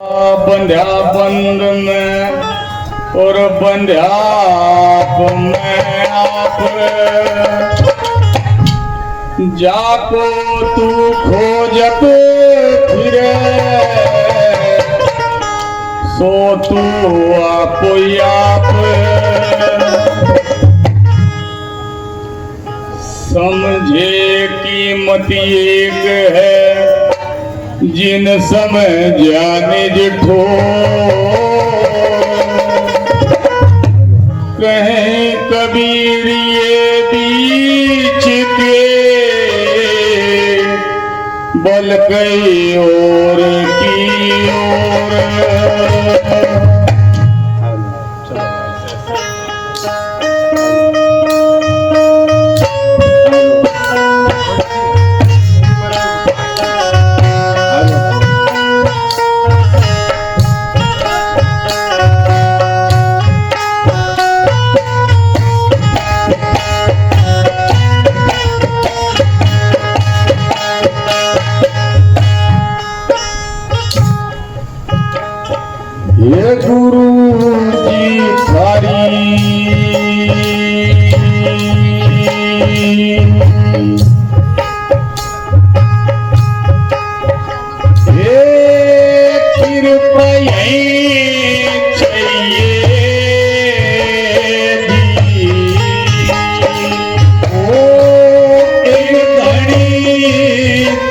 बंध्या बंद में और बंध्या में आप जाको तू खोजत फिरे सो तू आप समझे कीमत एक है जिन समय जाने जिठो कहें कबीर ये बीच के बल कई और की ओर। ये गुरु जी थारी ये कृपा चाहिए ओ एक घड़ी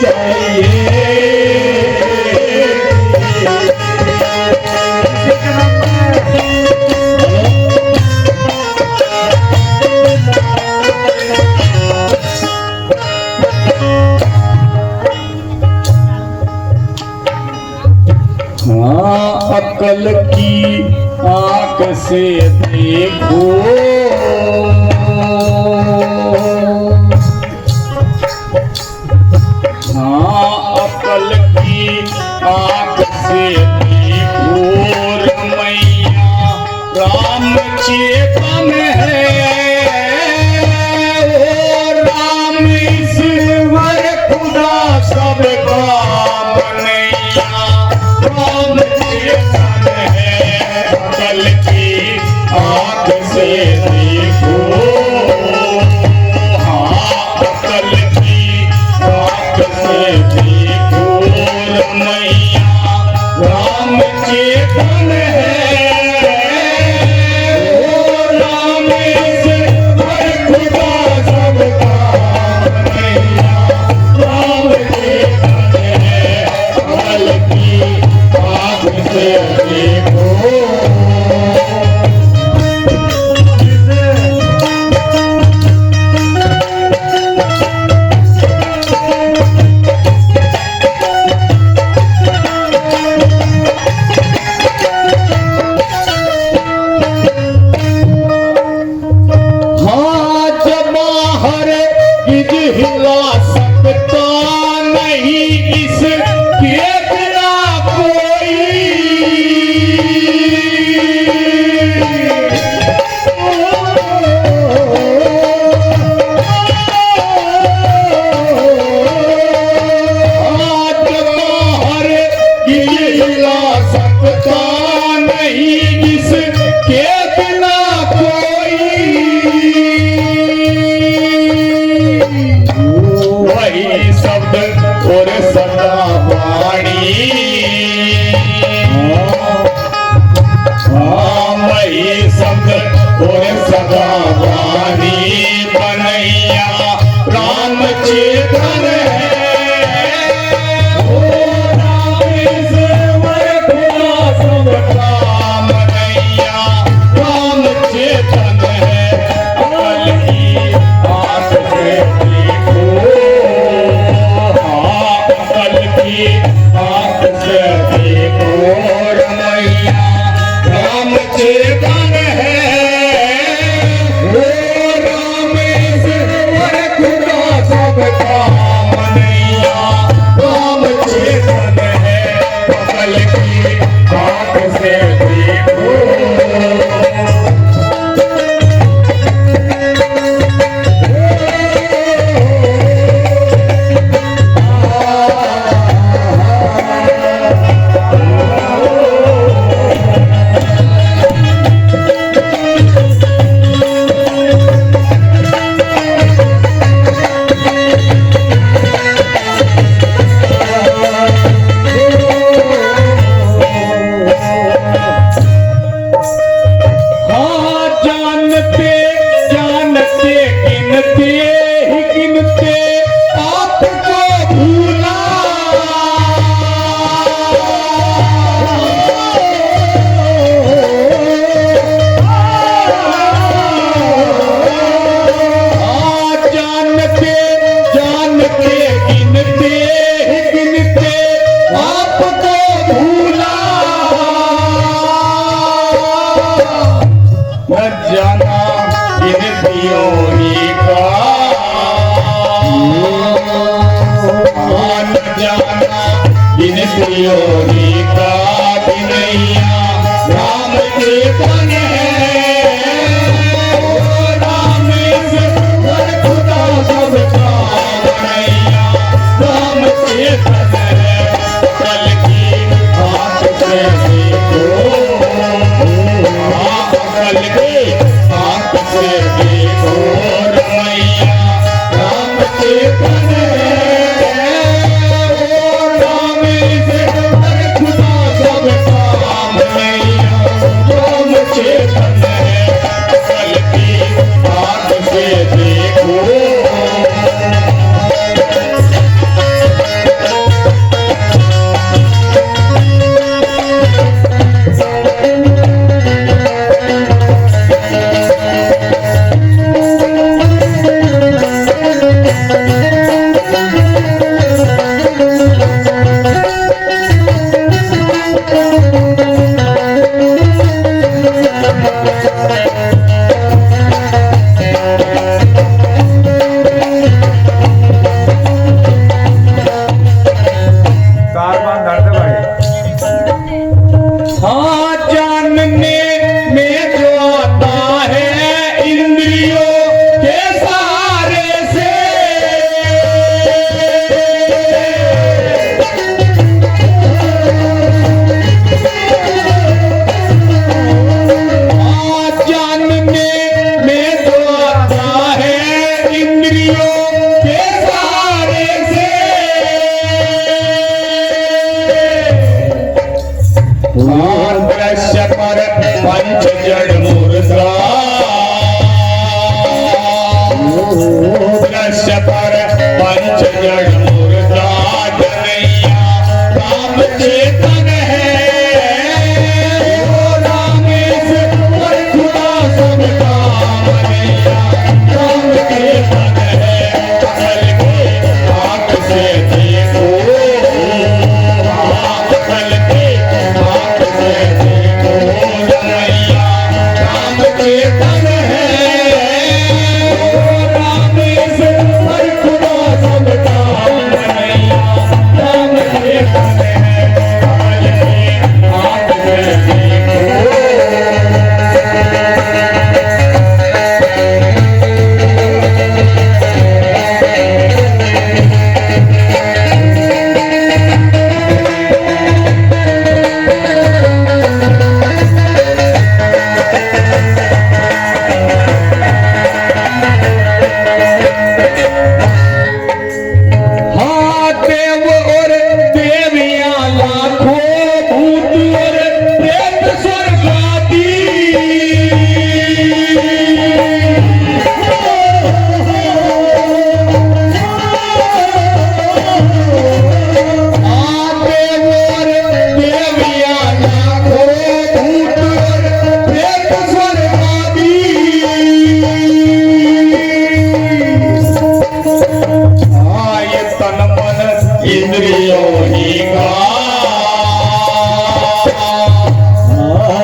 चाहिए। अकल की आंख से देखो अकल की आंख से देखो रमैया राम चेतन है ओ राम ईश्वर खुदा सबका बनैया राम चेतन है अकल की आंख से देखो अकल की आंख से देखो रमैया राम चेतन है राम ईश्वर खुदा सबका बनैया राम चेतन है अकल की आंख से देखो। हिला सकता नहीं इसके बिना कोई आज बाहर हिला सकता नहीं इसके बिना वही शब्द और सदा वाणी वही शब्द और सदा वाणी बनैया राम चेतन है ओ राम ईश्वर खुदा सबका बनैया राम चेतन है अकल की आंख से आंख से देखो रमैया राम चेतन है ओ राम ईश्वर खुदा सबका बनैया राम चेतन है अकल की आंख से देखो। योगी का बिनैया राम चेतन है। राम से हर खुदा सबका बनैया राम चेतन है। कल की बात से देखो, कल की बात से देखो रमैया राम चेतन है। पंच जड़ मुर्दा दृश्य पर पंच जड़ मुर्दा जनैया राम चेतन है। राम से हर खुदा सबका बनैया राम चेतन है। कल के हाथ से देखो, कल के हाथ से देखो रमैया राम चेतन है। राम से हर खुदा सबका बनैया राम चेतन है। कल के हाथ से देखो, हाँ देव और देवियां लाखों भूत और प्रेत स्वर्गाती देव और देवियां लाखों भूत और प्रेत स्वर्गाती ये तन मन इंद्रियों ही का,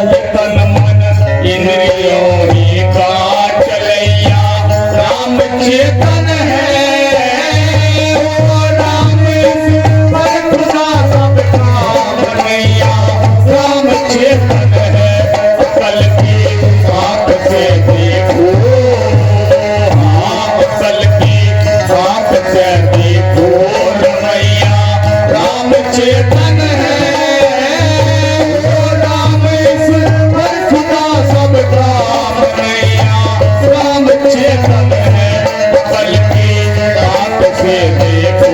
ये तन मन इंद्रियों ही का चलैया राम चेतन है। राम से हर खुदा सबका बनैया राम चेतन है। कल की बात से देखो, कल की बात से देखो रमैया राम चेतन है। राम से हर खुदा सबका बनैया राम चेतन है। कल की बात से देखो,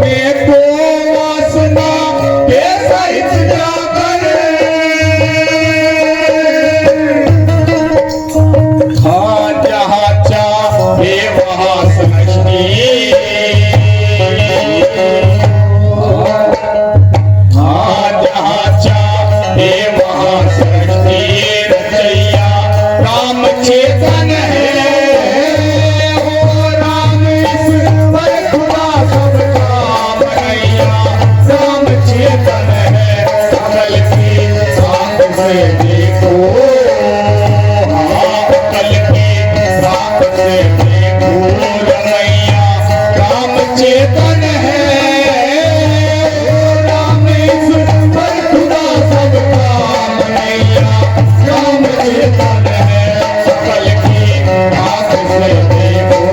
देखो वासना के सहित जाकर, हाँ जहाँ चाहे वहाँ सृष्टि, हाँ जहाँ चाहे वहाँ सृष्टि रचैया राम चेतन है। हो राम ईश्वर खुदा सबका बनैया राम चेतन है। कमल की साथ से देखो, हाँ कमल की साथ से देखो रमैया राम चेतन है। राम ईश्वर खुदा सबका बनैया राम चेतन है। कमल की साथ से देखो,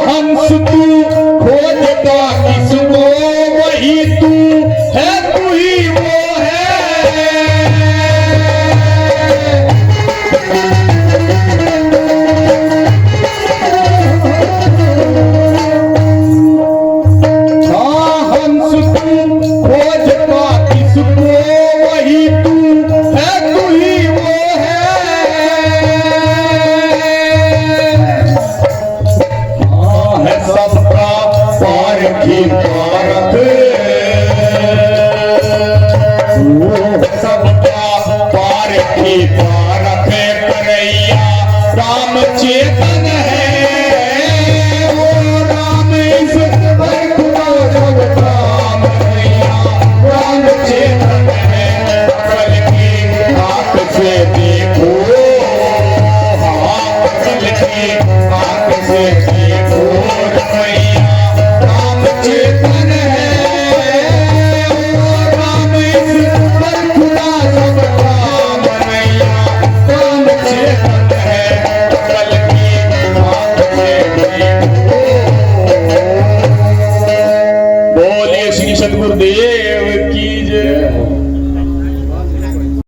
हंस तू खोजता किसको वही तू है, तू ही वो है। हाँ हंस तू खोजता किसको वही तू है, तू ही वो है सबका पारखी पारख, सबका पारखी पारख करैया राम चेतन है। वो राम ईश्वर खुदा सबका बनैया राम चेतन है। कमल की आँख से देखो,